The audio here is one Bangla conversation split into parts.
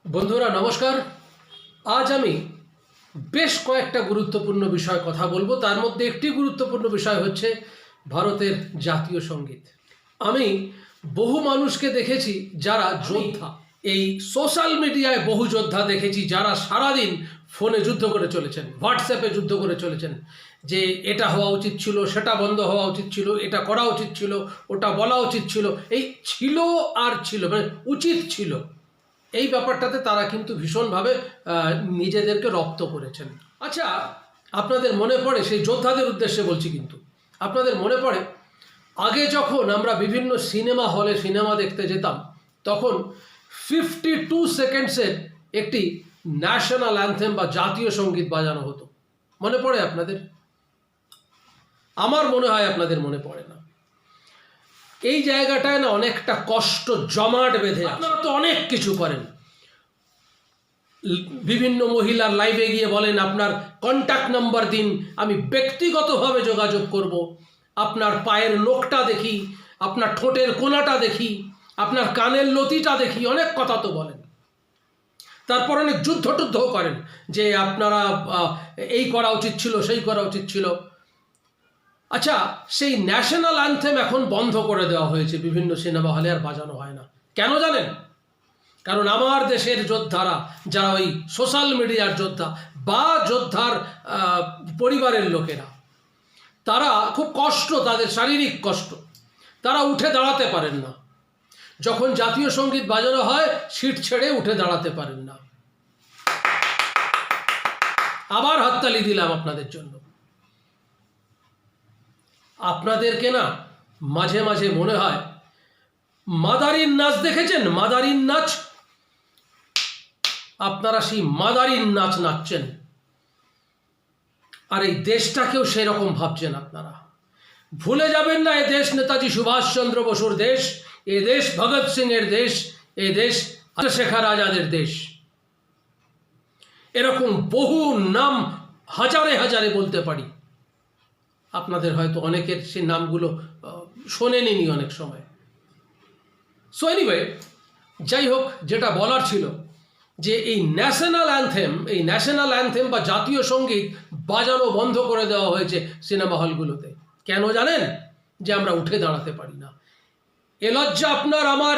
বন্ধুরা নমস্কার। আজ আমি বেশ কয়েকটা গুরুত্বপূর্ণ বিষয় কথা বলবো। তার মধ্যে একটি গুরুত্বপূর্ণ বিষয় হচ্ছে ভারতের জাতীয় সঙ্গীত। আমি বহু মানুষকে দেখেছি যারা যোদ্ধা, এই সোশ্যাল মিডিয়ায় বহু যোদ্ধা দেখেছি যারা সারাদিন ফোনে যুদ্ধ করে চলেছেন, হোয়াটসঅ্যাপে যুদ্ধ করে চলেছেন যে এটা হওয়া উচিত ছিল, সেটা বন্ধ হওয়া উচিত ছিল, এটা করা উচিত ছিল, ওটা বলা উচিত ছিল। এই ছিল আর ছিল মানে উচিত ছিল, এই ব্যাপারটাতে তারা কিন্তু ভীষণভাবে নিজেদেরকে রপ্ত করেছেন। আচ্ছা, আপনাদের মনে পড়ে, সেই যোদ্ধাদের উদ্দেশ্যে বলছি, কিন্তু আপনাদের মনে পড়ে আগে যখন আমরা বিভিন্ন সিনেমা হলে সিনেমা দেখতে যেতাম তখন 52 সেকেন্ডসের একটি ন্যাশনাল অ্যানথেম বা জাতীয় সঙ্গীত বাজানো হতো। মনে পড়ে আপনাদের? আমার মনে হয় আপনাদের মনে পড়ে না। এই জায়গাটায় না অনেকটা কষ্ট জমাট বেঁধে। আপনারা তো অনেক কিছু করেন, বিভিন্ন মহিলার লাইভে গিয়ে বলেন আপনার কন্ট্যাক্ট নাম্বার দিন, আমি ব্যক্তিগতভাবে যোগাযোগ করব, আপনার পায়ের নখটা দেখি, আপনার ঠোঁটের কোনাটা দেখি, আপনার কানের লতিটা দেখি, অনেক কথা তো বলেন। তারপর অনেক যুদ্ধ করেন যে আপনারা এই করা উচিত ছিল, সেই করা উচিত ছিল। আচ্ছা, সেই ন্যাশনাল অ্যানথেম এখন বন্ধ করে দেওয়া হয়েছে, বিভিন্ন সিনেমা হলে আর বাজানো হয় না। কেন জানেন? কারণ আমার দেশের যোদ্ধারা, যারা ওই সোশ্যাল মিডিয়ার যোদ্ধা বা যোদ্ধার পরিবারের লোকেরা, তারা খুব কষ্ট, তাদের শারীরিক কষ্ট, তারা উঠে দাঁড়াতে পারেন না। যখন জাতীয় সঙ্গীত বাজানো হয় সিট ছেড়ে উঠে দাঁড়াতে পারেন না। আবার হাততালি দিলাম আপনাদের জন্য। আপনাদেরকে না মাঝে মাঝে মনে হয়, মাদারিন নাচ দেখেছেন? মাদারিন নাচ, আপনারা সেই মাদারিন নাচ নাচছেন আর এই দেশটাকেও সেরকম ভাবছেন। আপনারা ভুলে যাবেন না, এ দেশ নেতাজি সুভাষচন্দ্র বসুর দেশ, এ দেশ ভগৎ সিং এর দেশ, এ দেশ চন্দ্রশেখর আজাদের দেশ। এরকম বহু নাম হাজারে হাজারে বলতে পারি, আপনাদের হয়তো অনেকের সেই নামগুলো শোনেনি অনেক সময়। সো এনিওয়ে, যাই হোক, যেটা বলার ছিল যে এই ন্যাশনাল অ্যানথেম বা জাতীয় সঙ্গীত বাজানো বন্ধ করে দেওয়া হয়েছে সিনেমা হলগুলোতে। কেন জানেন? যে আমরা উঠে দাঁড়াতে পারি না। এ লজ্জা আপনার আমার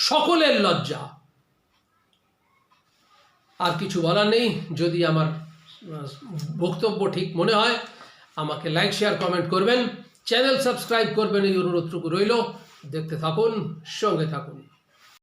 সকলের লজ্জা। আর কিছু বলার নেই। যদি আমার বক্তব্য ঠিক মনে হয় আমাকে লাইক, শেয়ার, কমেন্ট করবেন, চ্যানেল সাবস্ক্রাইব করবেন, এই অনুরোধটুকু রইল। দেখতে থাকুন, সঙ্গে থাকুন।